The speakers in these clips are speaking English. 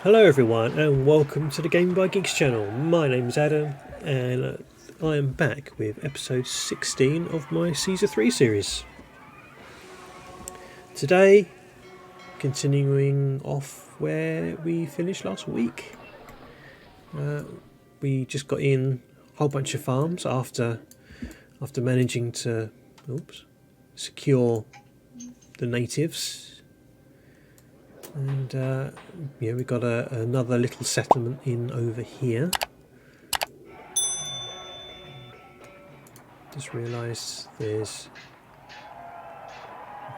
Hello everyone and welcome to the Game by Geeks channel. My name's Adam and I am back with episode 16 of my Caesar 3 series. Today, continuing off where we finished last week. We just got in a whole bunch of farms after managing to secure the natives. And we got another little settlement in over here. Just realised there's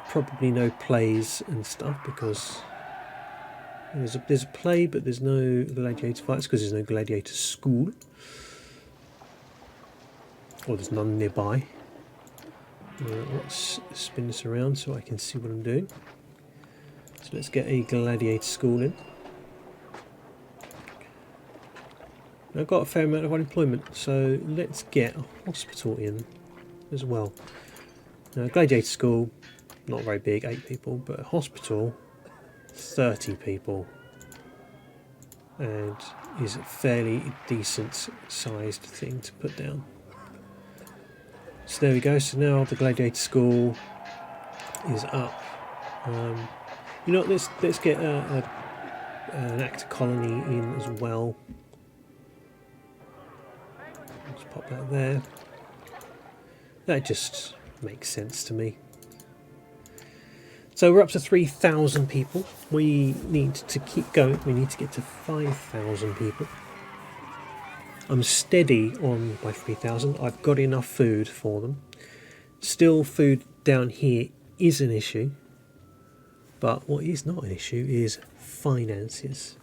probably no plays and stuff because there's a play but there's no gladiator fights because there's no gladiator school, or there's none nearby. Let's spin this around so I can see what I'm doing. So let's get a gladiator school in. I've got a fair amount of unemployment, so let's get a hospital in as well. Now, gladiator school, not very big, 8 people, but a hospital, 30 people, and is a fairly decent sized thing to put down. So there we go. So now the gladiator school is up. Let's get an actor colony in as well. Let's pop that there. That just makes sense to me. So we're up to 3,000 people. We need to keep going. We need to get to 5,000 people. I'm steady on my 3,000. I've got enough food for them. Still, food down here is an issue. But what is not an issue is finances.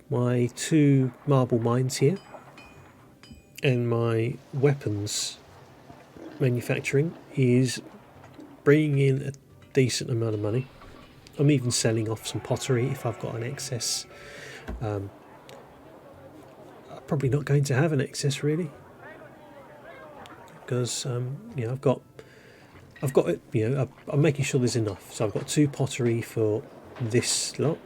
My 2 marble mines here and my weapons manufacturing is bringing in a decent amount of money. I'm even selling off some pottery if I've got an excess. I'm probably not going to have an excess really, because I've got it, I'm making sure there's enough. So I've got 2 pottery for this lot.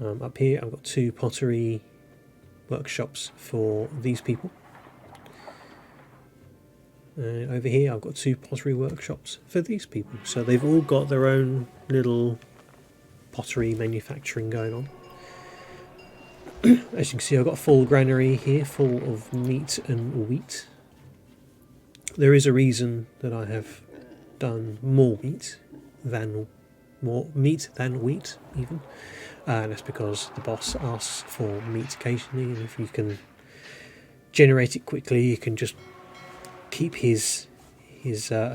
Up here I've got 2 pottery workshops for these people. And over here I've got 2 pottery workshops for these people. So they've all got their own little pottery manufacturing going on. As you can see, I've got a full granary here full of meat and wheat. There is a reason that I have done more meat than wheat even, and that's because the boss asks for meat occasionally, and if you can generate it quickly you can just keep his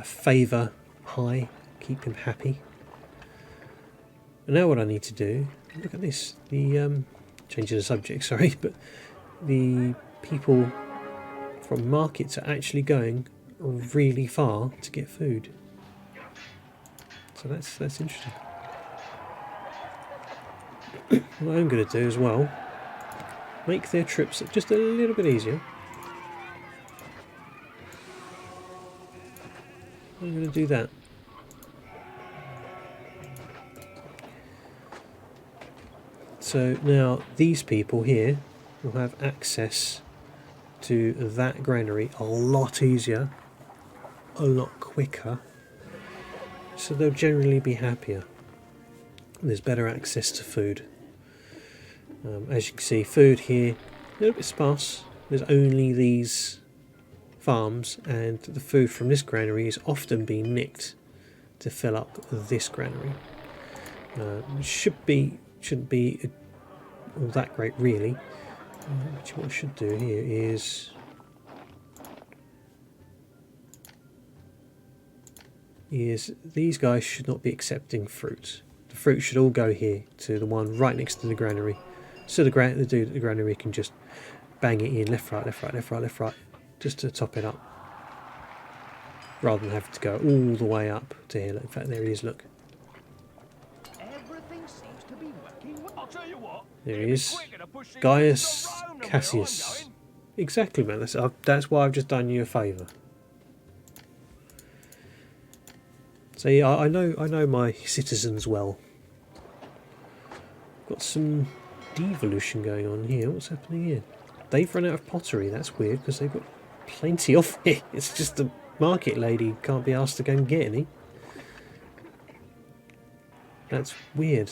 favour high, keep him happy. And now what I need to do, look at this, changing the subject, sorry, but the people from markets are actually going really far to get food. So that's interesting. What I'm going to do as well, make their trips just a little bit easier. I'm going to do that. So now these people here will have access to that granary a lot easier, a lot quicker, so they'll generally be happier. There's better access to food. As you can see, food here a little bit sparse. There's only these farms, and the food from this granary is often being nicked to fill up this granary. Shouldn't be all that great really. Actually, what I should do here is these guys should not be accepting fruit. The fruit should all go here to the one right next to the granary, so the granary can just bang it in left, right, left, right, left, right, left, right, just to top it up, rather than having to go all the way up to here. In fact, there he is, look. Everything seems to be working. I'll tell you what. There he is, Gaius Cassius. Exactly, man. That's why I've just done you a favour. So yeah, I know my citizens well. Got some devolution going on here. What's happening here? They've run out of pottery. That's weird because they've got plenty of it. It's just the market lady can't be asked to go and get any. That's weird.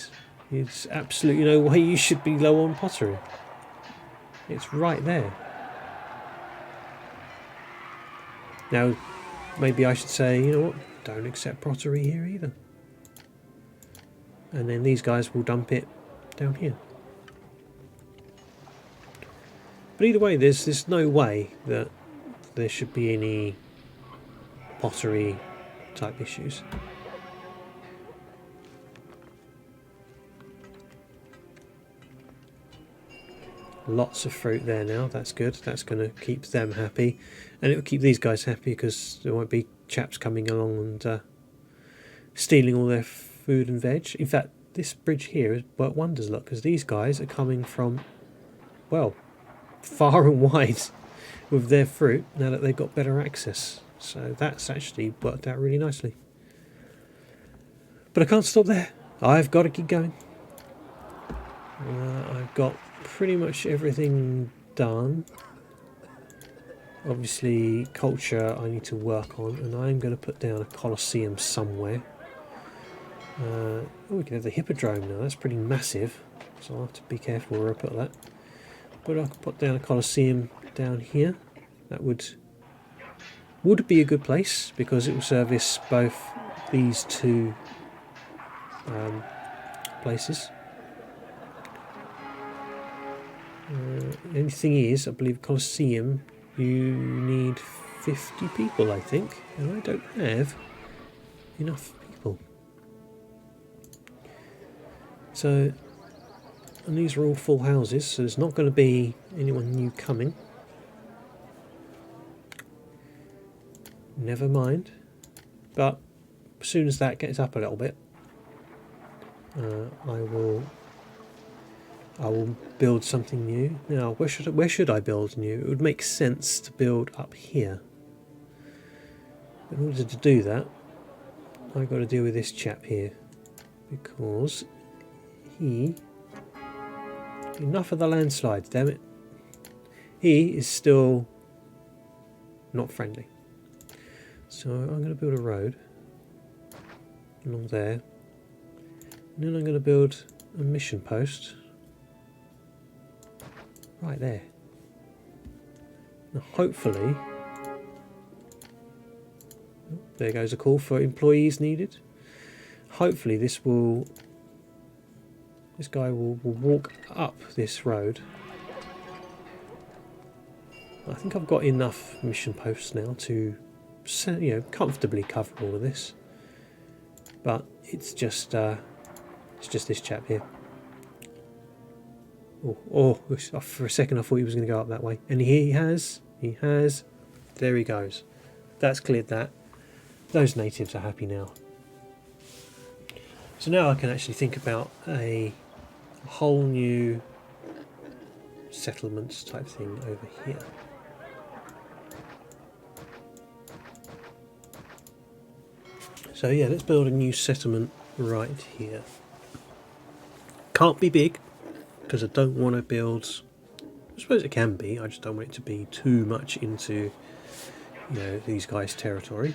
It's absolutely no way you should be low on pottery. It's right there. Now, maybe I should say, you know what, don't accept pottery here either. And then these guys will dump it down here. But either way, there's no way that there should be any pottery type issues. Lots of fruit there now, that's good. That's going to keep them happy. And it will keep these guys happy because there won't be chaps coming along and stealing all their food and veg. In fact, this bridge here is worked wonders, look, because these guys are coming from, well, far and wide with their fruit now that they've got better access. So that's actually worked out really nicely. But I can't stop there. I've got to keep going. I've got pretty much everything done. Obviously culture I need to work on, and I'm going to put down a Colosseum somewhere. Oh, we can have the Hippodrome now. That's pretty massive, so I'll have to be careful where I put that. But I could put down a Colosseum down here. That would be a good place because it will service both these two places. The only thing is, I believe Colosseum, you need 50 people, I think, and I don't have enough people. So, and these are all full houses, so there's not going to be anyone new coming. Never mind. But as soon as that gets up a little bit, I will build something new. Now, where should I build new? It would make sense to build up here. In order to do that, I've got to deal with this chap here, because enough of the landslides, damn it. He is still not friendly. So I'm going to build a road along there, and then I'm going to build a mission post right there. Now hopefully, there goes a call for employees needed. Hopefully this guy will walk up this road. I think I've got enough mission posts now to, you know, comfortably cover all of this. But it's just this chap here. Oh, for a second I thought he was going to go up that way. And he has. There he goes. That's cleared that. Those natives are happy now. So now I can actually think about a whole new settlements type thing over here. So yeah, let's build a new settlement right here. Can't be big, because I don't want to build, I suppose it can be, I just don't want it to be too much into, you know, these guys' territory.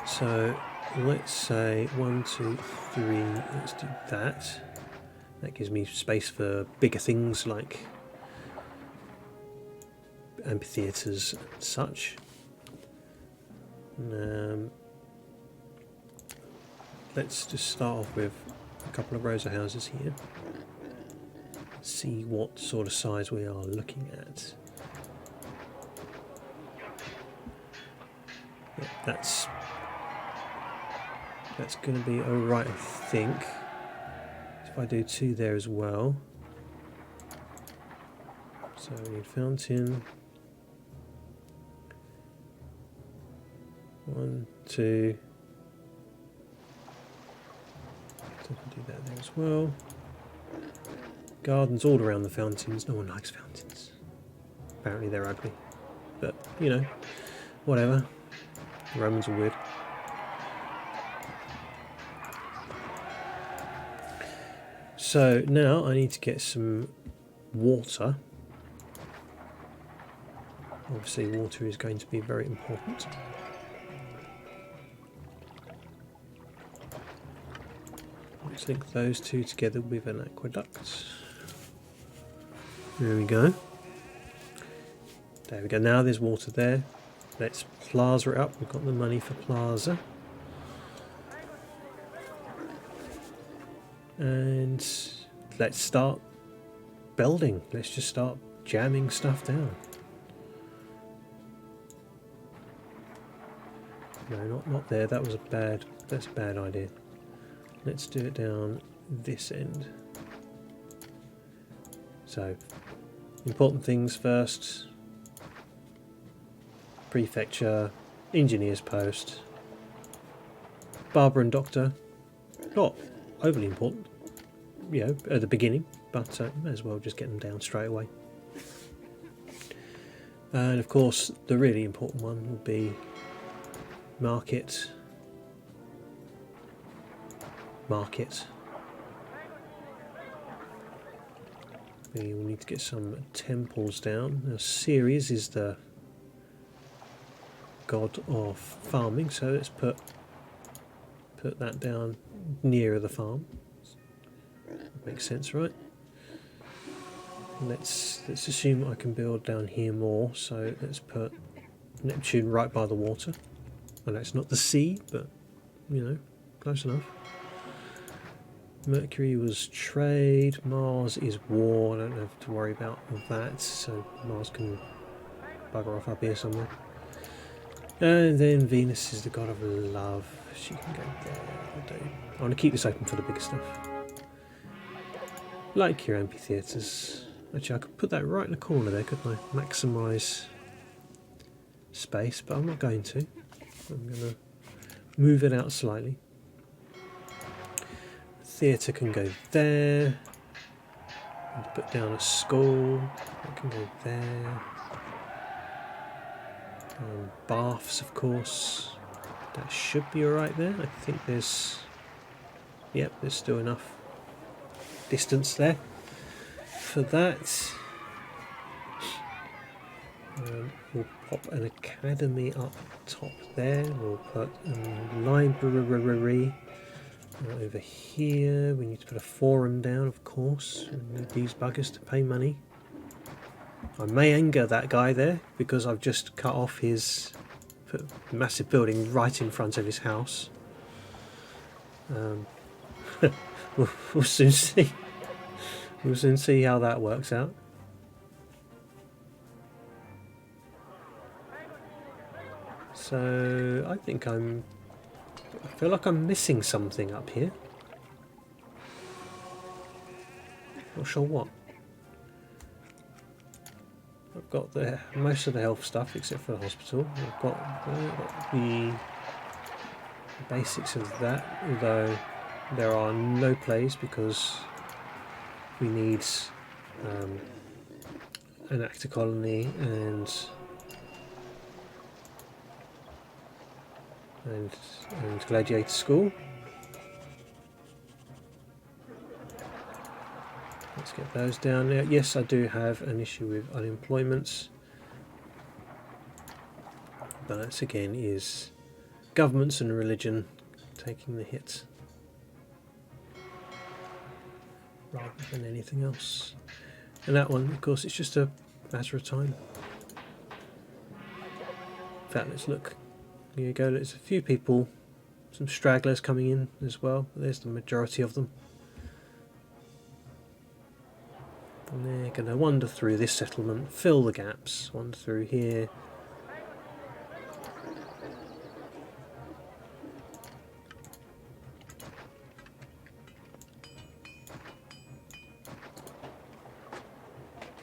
So let's say 1, 2, 3, let's do that. That gives me space for bigger things like amphitheatres and such. Let's just start off with a couple of rows of houses here. See what sort of size we are looking at. Yeah, that's going to be alright, I think. If I do 2 there as well. So we need fountain. 1, 2. So I can do that there as well. Gardens all around the fountains. No one likes fountains. Apparently they're ugly. But, you know, whatever. The Romans are weird. So now I need to get some water. Obviously water is going to be very important. Let's link those two together with an aqueduct. There we go. There we go. Now there's water there. Let's plaza it up. We've got the money for plaza. And let's start building. Let's just start jamming stuff down. No, not there. That's a bad idea. Let's do it down this end. So, important things first. Prefecture, engineer's post, barber and doctor. Not overly important, you know, at the beginning, but may as well just get them down straight away. And of course, the really important one will be market. We will need to get some temples down. Now, Ceres is the god of farming, so let's put that down nearer the farm. Makes sense, right? Let's assume I can build down here more, so let's put Neptune right by the water. I know it's not the sea, but you know, close enough. Mercury was trade, Mars is war, I don't have to worry about that, so Mars can bugger off up here somewhere. And then Venus is the god of love, she can go there. I want to keep this open for the bigger stuff. Like your amphitheatres. Actually, I could put that right in the corner there, couldn't I? Maximise space, but I'm not going to. I'm going to move it out slightly. Theatre can go there. And put down a school. That can go there. Baths, of course. That should be alright there. I think there's... Yep, there's still enough distance there for that. We'll pop an academy up top there. We'll put a library over here. We need to put a forum down, of course. We need these buggers to pay money. I may anger that guy there because I've just cut off his massive building right in front of his house. We'll soon see. We'll soon see how that works out. So I feel like I'm missing something up here. Not sure what. I've got most of the health stuff except for the hospital. I've got the basics of that, although there are no plays because we need an actor colony and gladiator school. Let's get those down there. Yes, I do have an issue with unemployment, but that again is governments and religion taking the hit rather than anything else. And that one, of course, it's just a matter of time. In fact, let's look. Here you go, there's a few people, some stragglers coming in as well, but there's the majority of them. And they're going to wander through this settlement, fill the gaps, wander through here.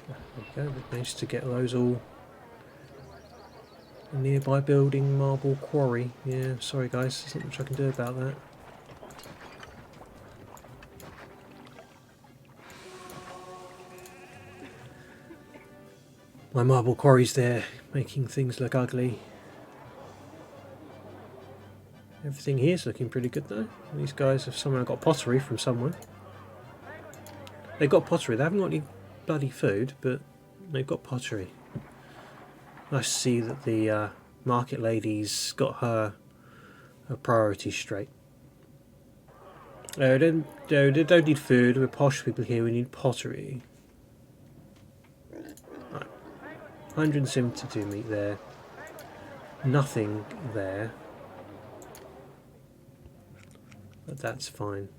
There we go, we managed to get those all. A nearby building, marble quarry. Yeah, sorry guys, there's not much I can do about that. My marble quarry's there, making things look ugly. Everything here's looking pretty good though. These guys have somehow got pottery from somewhere. They've got pottery. They haven't got any bloody food, but they've got pottery. Nice to see that the market lady's got her priorities straight. They don't need food. We're posh people here. We need pottery. Right. 172 meat there. Nothing there. But that's fine.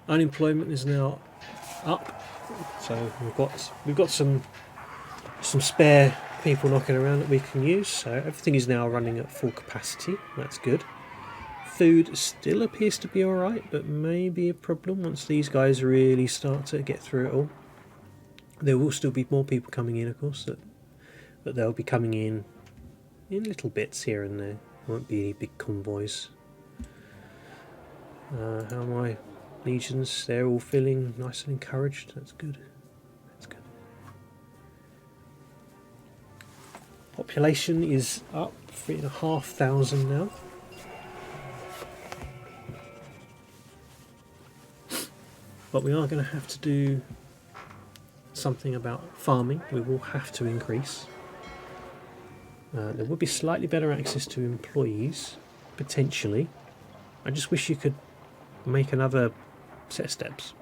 Unemployment is now up, so we've got some spare people knocking around that we can use. So everything is now running at full capacity. That's good. Food still appears to be alright, but may be a problem once these guys really start to get through it all. There will still be more people coming in, of course, but they'll be coming in little bits here and there. Won't be any big convoys. How are my legions? They're all feeling nice and encouraged. That's good. That's good. Population is up 3,500 now. But we are going to have to do something about farming. We will have to increase. There will be slightly better access to employees, potentially. I just wish you could make another set of steps.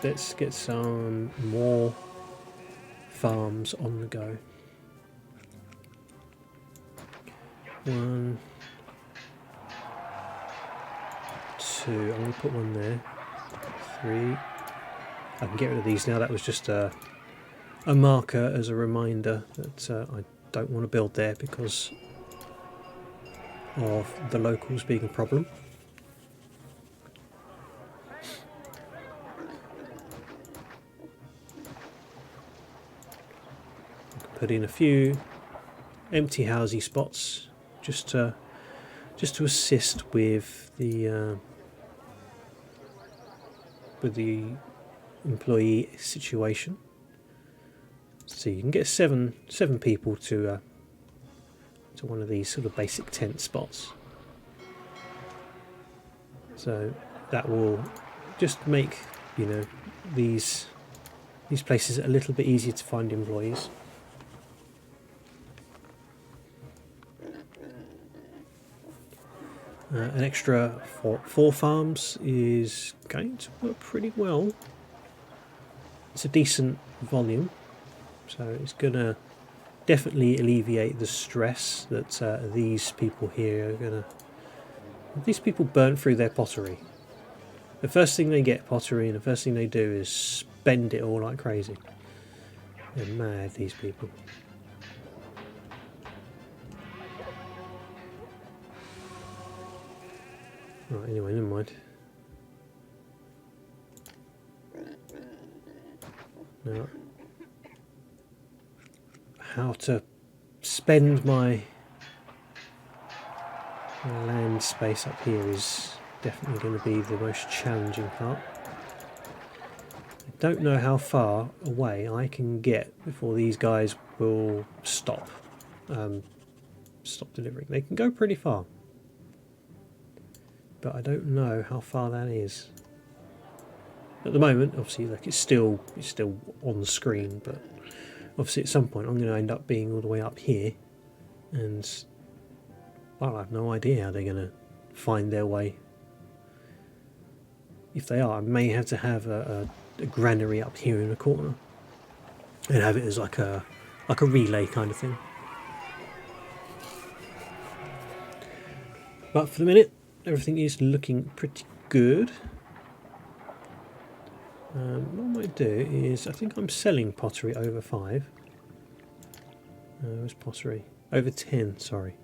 Let's get some more farms on the go. 1, 2. I'm going to put one there. 3. I can get rid of these now. That was just a marker as a reminder that I don't want to build there because of the locals being a problem. I can put in a few empty housey spots just to assist with the employee situation. So you can get seven people to one of these sort of basic tent spots. So that will just make, you know, these places a little bit easier to find employees. An extra 4 farms is going to work pretty well. It's a decent volume, so it's going to definitely alleviate the stress that these people here are going to... These people burn through their pottery. The first thing they get pottery, and the first thing they do is spend it all like crazy. They're mad, these people. Right, anyway, never mind. Now, how to spend my land space up here is definitely going to be the most challenging part. I don't know how far away I can get before these guys will stop delivering. They can go pretty far, but I don't know how far that is. At the moment, obviously, like it's still on the screen, but obviously at some point I'm going to end up being all the way up here, and well, I have no idea how they're going to find their way. If they are, I may have to have a granary up here in the corner and have it as like a relay kind of thing. But for the minute, everything is looking pretty good. What I might do is, I think I'm selling pottery over 5. Where's pottery? Over 10, sorry.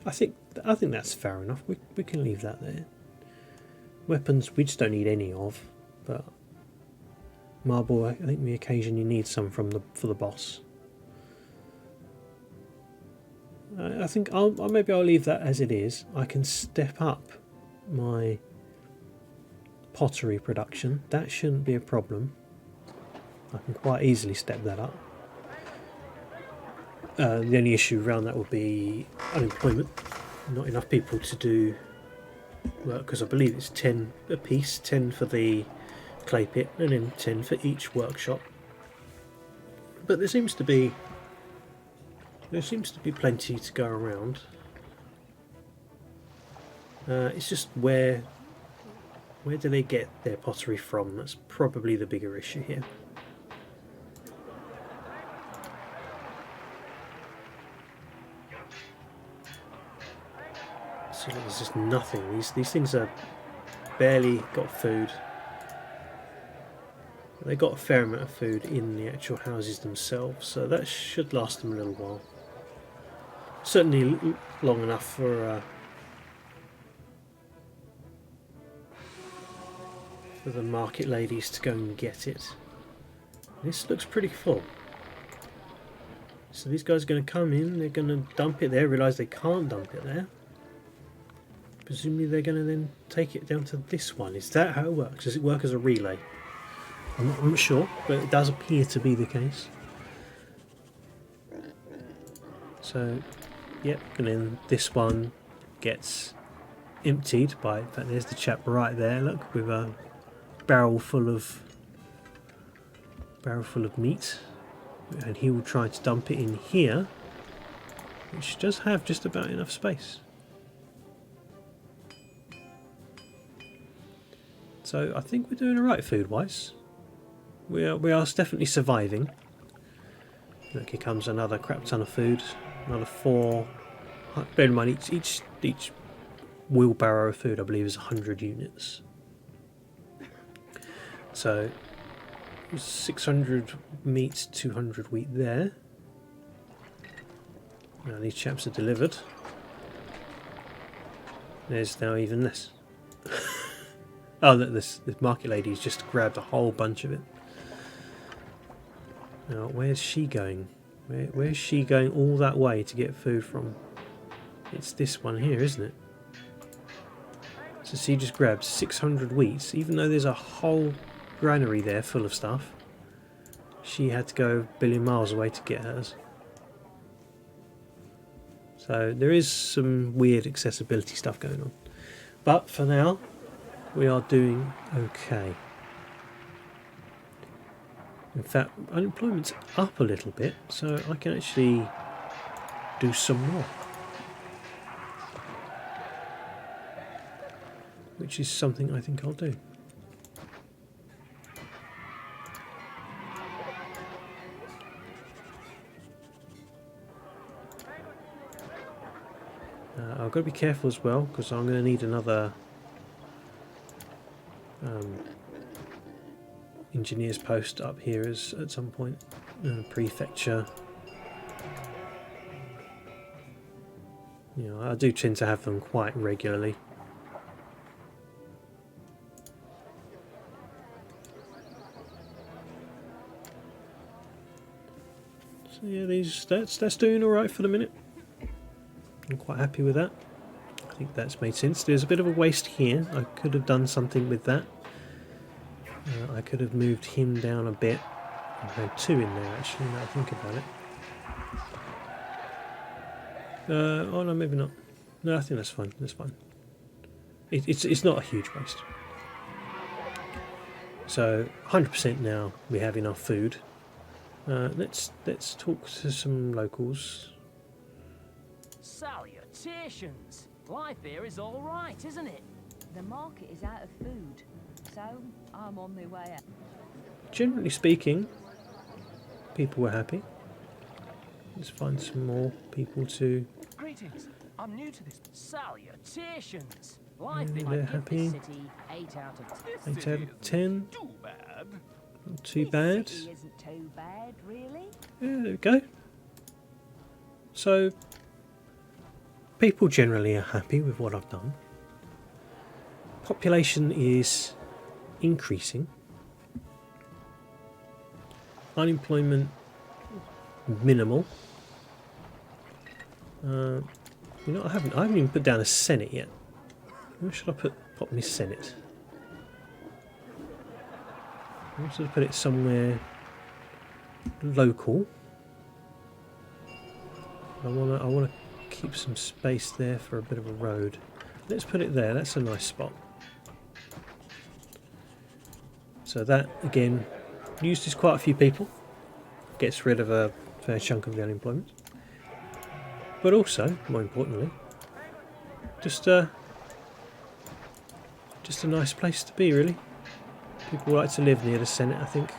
I think that's fair enough. We can leave that there. Weapons, we just don't need any of, but marble, I think the occasion you need some for the boss. I think maybe I'll leave that as it is. I can step up my pottery production. That shouldn't be a problem. I can quite easily step that up. The only issue around that would be unemployment. Not enough people to do work, because I believe it's 10 a piece, 10 for the clay pit and then 10 for each workshop. But there seems to be plenty to go around. It's just where do they get their pottery from? That's probably the bigger issue here. So there's just nothing. These things are barely got food. They got a fair amount of food in the actual houses themselves, so that should last them a little while. Certainly long enough for the market ladies to go and get it. This looks pretty full. So these guys are going to come in, they're going to dump it there, realise they can't dump it there. Presumably they're going to then take it down to this one. Is that how it works? Does it work as a relay? I'm not sure, but it does appear to be the case. So, yep, and then this one gets emptied by, in fact there's the chap right there, look, with a barrel full of meat, and he will try to dump it in here, which does have just about enough space. So I think we're doing alright food wise. We are definitely surviving. Look, here comes another crap ton of food, another 4. Bear in mind each wheelbarrow of food I believe is 100 units. So 600 meat, 200 wheat there. Now these chaps are delivered. There's now even this. Oh, this market lady's just grabbed a whole bunch of it. Now where's she going? Where's she going all that way to get food from? It's this one here, isn't it? So she just grabbed 600 wheats, even though there's a whole granary there full of stuff. She had to go a billion miles away to get hers. So there is some weird accessibility stuff going on. But for now, we are doing okay. In fact, unemployment's up a little bit, so I can actually do some more. Which is something I think I'll do. I've got to be careful as well, because I'm going to need another engineer's post up here at some point. Prefecture. You know, I do tend to have them quite regularly. So yeah, that's doing all right for the minute. I'm quite happy with that. I think that's made sense. There's a bit of a waste here. I could have done something with that. I could have moved him down a bit. I had 2 in there actually, now I think about it. Oh no, maybe not. No, I think that's fine. That's fine. It's not a huge waste. So 100% now we have enough food. Let's talk to some locals. Salutations! Life here is all right, isn't it? The market is out of food, so I'm on my way out. Generally speaking, people were happy. Let's find some more people to... Greetings. I'm new to this. Salutations! Life Yeah, in they're I give happy. this city 8 out of 8 out of 10. Too bad. Not too This bad. city isn't too bad, really. Yeah, there we go. So, people generally are happy with what I've done. Population is increasing. Unemployment minimal. You know, I haven't even put down a Senate yet. Where should I pop my Senate? I should put it somewhere local. I wanna keep some space there for a bit of a road. Let's put it there. That's a nice spot. So that again uses quite a few people. Gets rid of a fair chunk of the unemployment. But also, more importantly, just a nice place to be, really. People like to live near the Senate, I think.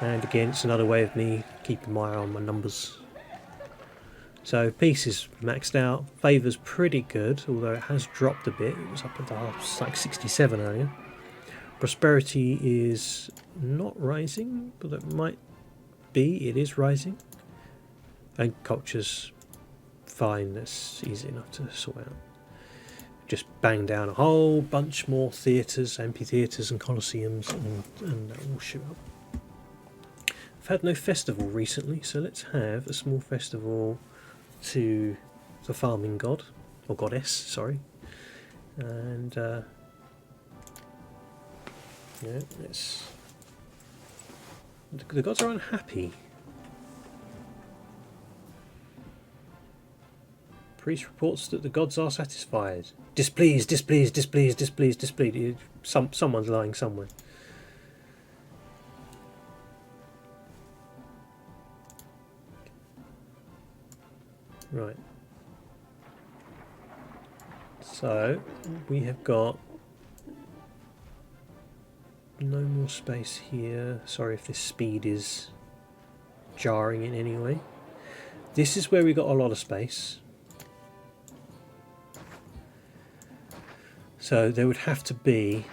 And again, it's another way of me keeping my eye on my numbers. So peace is maxed out. Favour's pretty good, although it has dropped a bit. It was up at like 67 earlier. Prosperity is not rising, but it might be. It is rising. And culture's fine. That's easy enough to sort out. Just bang down a whole bunch more theatres, amphitheatres and colosseums, and that will shoot up. I've had no festival recently, so let's have a small festival to the farming god, or goddess, sorry. And yeah, let's... The gods are unhappy. Priest reports that the gods are satisfied. Displeased, displeased, displeased, displeased, displeased. Someone's lying somewhere. Right. So, we have got no more space here. Sorry if this speed is jarring in any way. This is where we got a lot of space. So there would have to be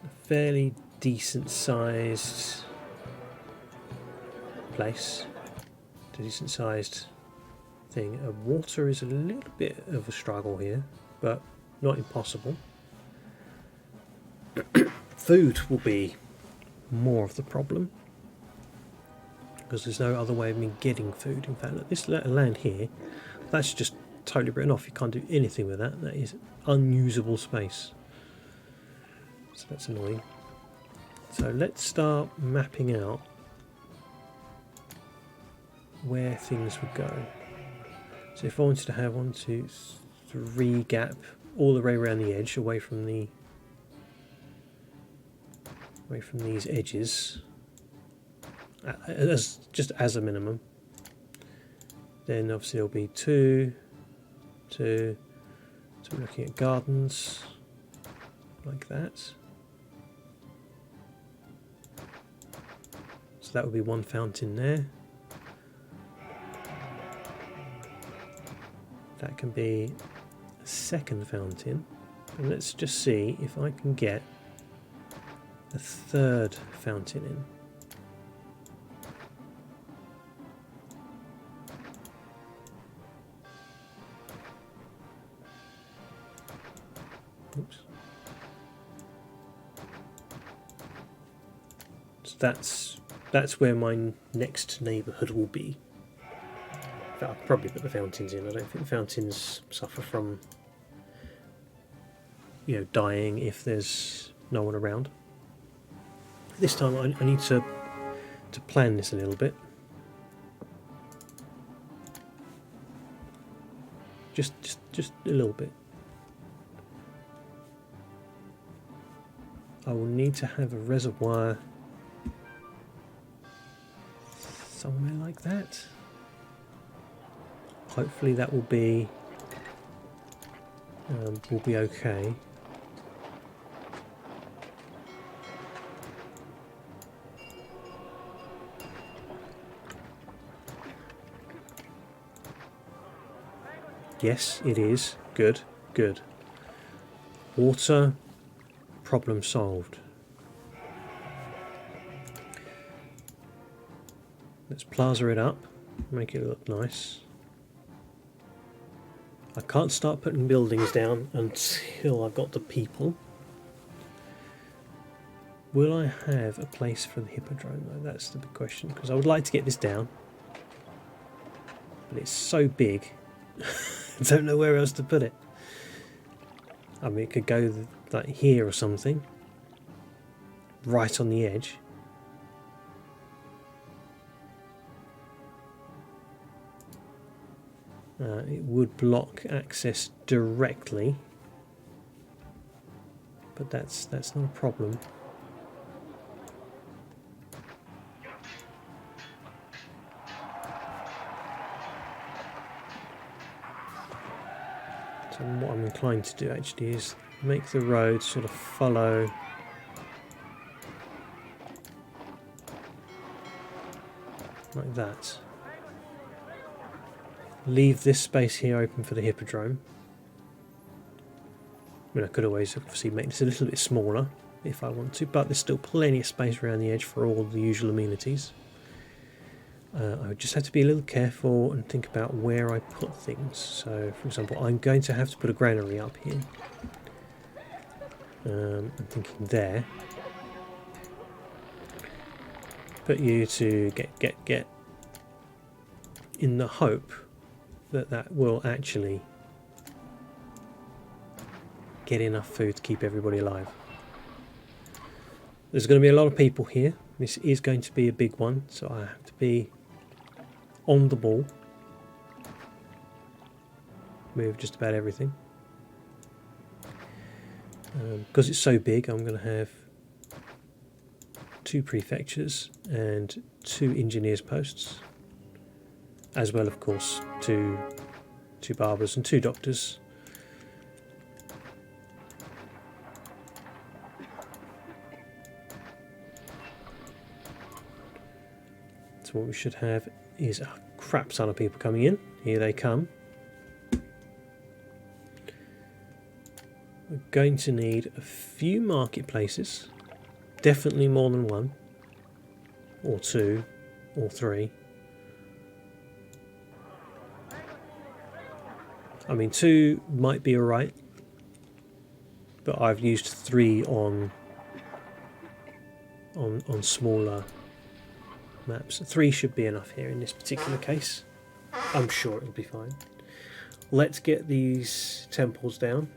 a fairly decent sized place, a decent sized thing. Water is a little bit of a struggle here, but not impossible. Food will be more of the problem, because there's no other way of me getting food. In fact, look, this land here, that's just totally written off. You can't do anything with that. That is unusable space. So that's annoying. So let's start mapping out where things would go. So if I wanted to have 1, 2, 3 gap all the way around the edge, away from these edges, just as a minimum, then obviously there'll be 2. So we're looking at gardens like that. So that would be 1 fountain there. That can be a 2nd fountain. And let's just see if I can get a 3rd fountain in. Oops. So that's where my next neighbourhood will be. I'll probably put the fountains in. I don't think the fountains suffer from, dying if there's no one around. This time I need to plan this a little bit. Just a little bit. I will need to have a reservoir somewhere like that. Hopefully that will be okay. Yes, it is. Good, good. Water, problem solved. Let's plaza it up, make it look nice. I can't start putting buildings down until I've got the people. Will I have a place for the hippodrome though? That's the big question, because I would like to get this down. But it's so big, I don't know where else to put it. I mean, it could go like here or something, right on the edge. It would block access directly, but that's not a problem. So what I'm inclined to do actually is make the road sort of follow like that. Leave this space here open for the hippodrome. I mean, I could always obviously make this a little bit smaller if I want to, but there's still plenty of space around the edge for all the usual amenities. I would just have to be a little careful and think about where I put things. So, for example, I'm going to have to put a granary up here. I'm thinking there. Put you to get in the hope that that will actually get enough food to keep everybody alive. There's going to be a lot of people here. This is going to be a big one, so I have to be on the ball with just about everything. Because it's so big, I'm going to have 2 prefectures and 2 engineers posts, as well, of course, 2 barbers and 2 doctors. So what we should have is a crap ton of people coming in. Here they come. We're going to need a few marketplaces, definitely more than 1, or 2, or 3. I mean, 2 might be alright, but I've used 3 on smaller maps. 3 should be enough here in this particular case. I'm sure it'll be fine. Let's get these temples down.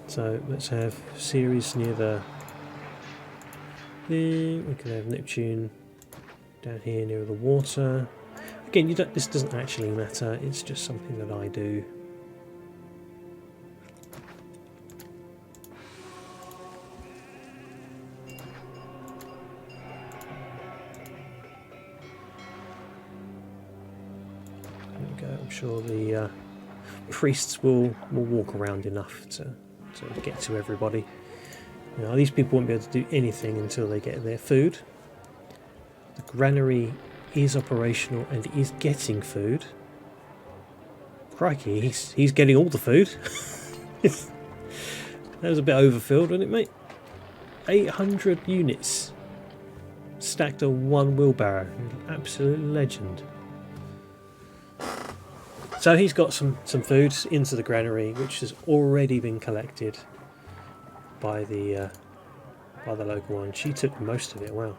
So let's have Ceres near the thing. We can have Neptune down here near the water. Again, this doesn't actually matter. It's just something that I do. I'm sure the priests will walk around enough to get to everybody. Now, these people won't be able to do anything until they get their food. The granary is operational and is getting food. Crikey, he's getting all the food. That was a bit overfilled, wasn't it, mate? 800 units stacked on 1 wheelbarrow. Absolute legend. So he's got some food into the granary, which has already been collected by the local one. She took most of it. Wow.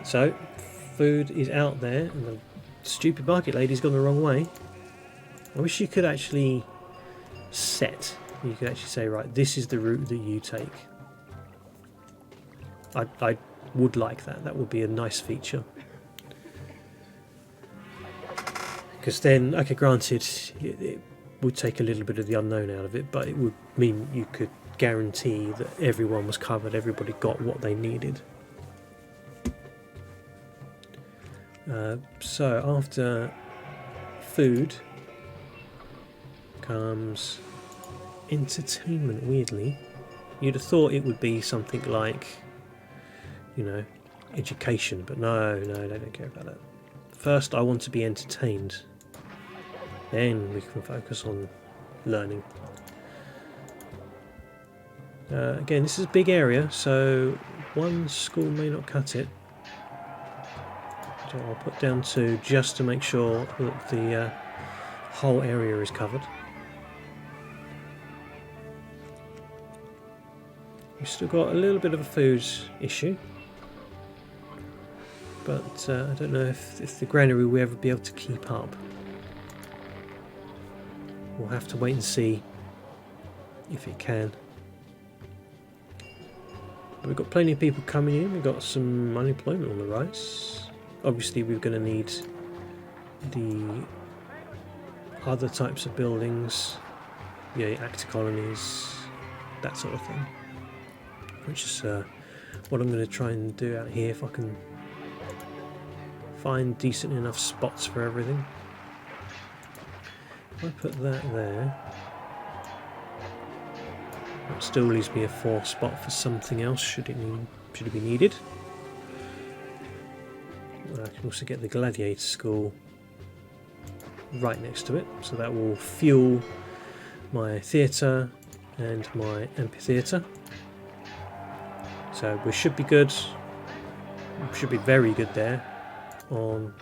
So food is out there, and the stupid market lady's gone the wrong way. I wish you could actually set. You could actually say, right, this is the route that you take. I would like that. That would be a nice feature. Because then, okay, granted, it would take a little bit of the unknown out of it, but it would mean you could guarantee that everyone was covered, everybody got what they needed. So after food comes entertainment, weirdly. You'd have thought it would be something like, education, but no, they don't care about that. First, I want to be entertained. Then we can focus on learning. Again, this is a big area, so 1 school may not cut it. So I'll put down 2 just to make sure that the whole area is covered. We've still got a little bit of a food issue, but I don't know if the granary will ever be able to keep up. We'll have to wait and see if it can. But we've got plenty of people coming in. We've got some unemployment on the rise. obviously we're going to need the other types of buildings, actor colonies, that sort of thing, which is what I'm going to try and do out here if I can find decent enough spots for everything. If I put that there, that still leaves me a 4 spot for something else should it be needed. I can also get the gladiator school right next to it, so that will fuel my theatre and my amphitheatre. So we should be good. We should be very good there on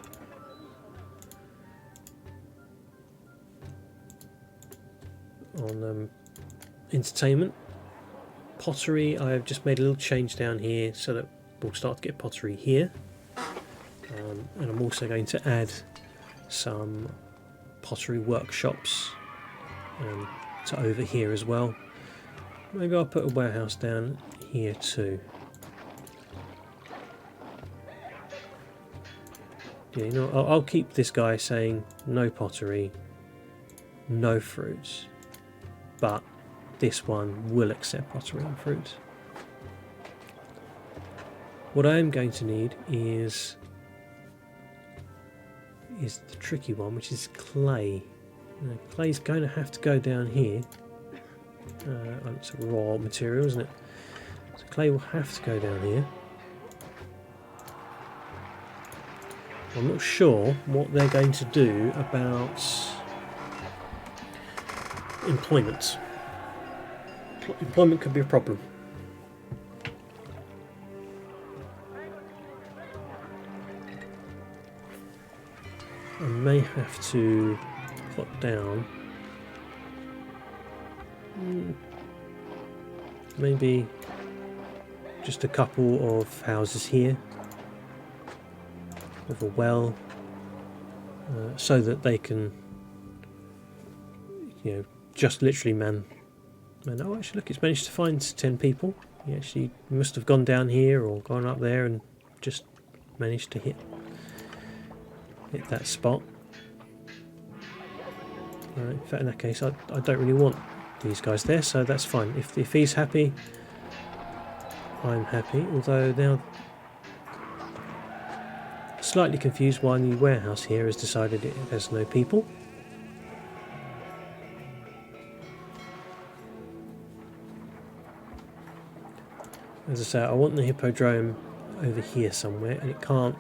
entertainment. Pottery, I've just made a little change down here so that we'll start to get pottery here. And I'm also going to add some pottery workshops to over here as well. Maybe I'll put a warehouse down here too. Yeah, I'll keep this guy saying no pottery, no fruits, but this one will accept pottery and fruit. What I am going to need is the tricky one, which is clay. Now, clay's going to have to go down here. It's a raw material, isn't it? So clay will have to go down here. I'm not sure what they're going to do about employment. Employment could be a problem. I may have to put down maybe just a couple of houses here with a well, so that they can, just literally man. Oh, actually, look, it's managed to find 10 people. He actually must have gone down here or gone up there and just managed to hit that spot. In fact, in that case, I don't really want these guys there, so that's fine. If he's happy, I'm happy. Although now, slightly confused why the warehouse here has decided it has no people. As I say, I want the hippodrome over here somewhere, and it can't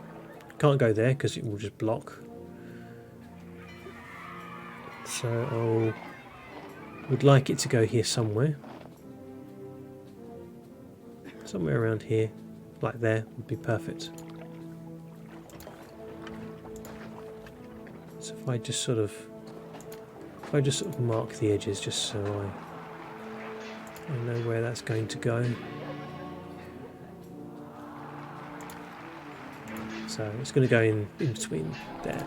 go there because it will just block. So I would like it to go here somewhere around here, like there would be perfect. So if I just sort of mark the edges, just so I know where that's going to go. So it's going to go in between there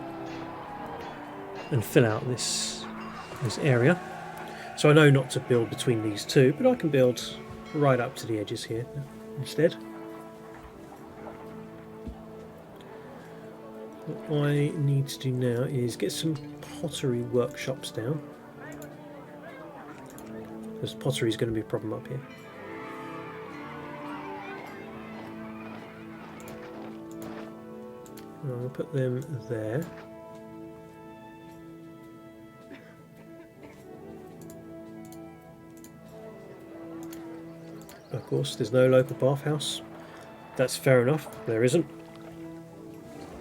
and fill out this area. So I know not to build between these two, but I can build right up to the edges here instead. What I need to do now is get some pottery workshops down, because pottery is going to be a problem up here. I'll put them there. Of course, there's no local bathhouse. That's fair enough, there isn't.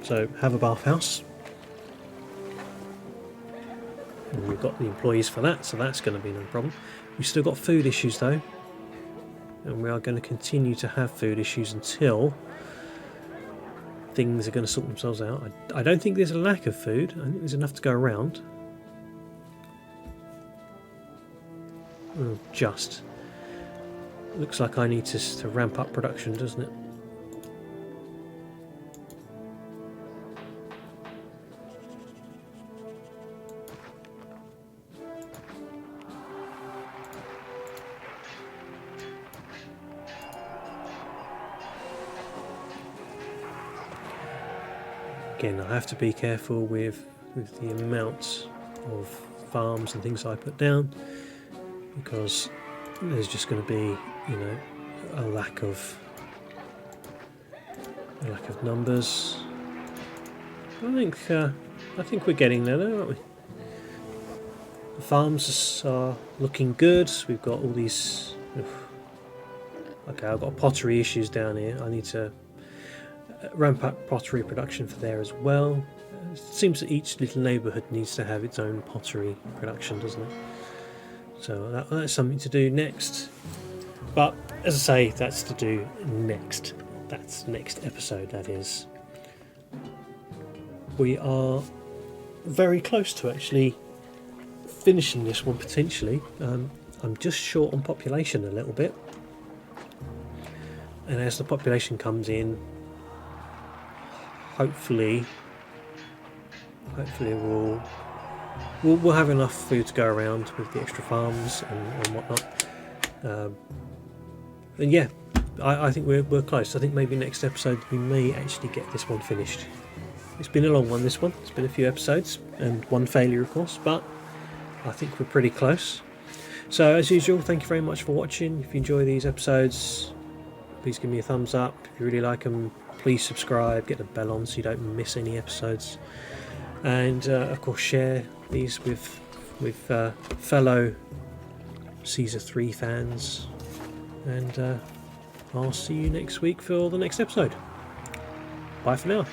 So have a bathhouse. And we've got the employees for that, so that's going to be no problem. We've still got food issues though. And we are going to continue to have food issues until things are going to sort themselves out. I don't think there's a lack of food. I think there's enough to go around. Just. Looks like I need to ramp up production, doesn't it? Again, I have to be careful with the amount of farms and things I put down, because there's just going to be, you know, a lack of numbers. I think we're getting there, though, aren't we? The farms are looking good. We've got all these. Okay, I've got pottery issues down here. I need to ramp up pottery production for there as well. It seems that each little neighbourhood needs to have its own pottery production, doesn't it? So that's something to do next. But as I say, that's to do next. That's next episode, that is. We are very close to actually finishing this one potentially. I'm just short on population a little bit. And as the population comes in, hopefully we'll have enough food to go around with the extra farms and whatnot. And yeah, I think we're close. I think maybe next episode we may actually get this one finished. It's been a long one, this one. It's been a few episodes and one failure, of course, but I think we're pretty close. So as usual, thank you very much for watching. If you enjoy these episodes, please give me a thumbs up. If you really like them, please subscribe, get the bell on so you don't miss any episodes, and of course share these with fellow Caesar 3 fans, and I'll see you next week for the next episode. Bye for now.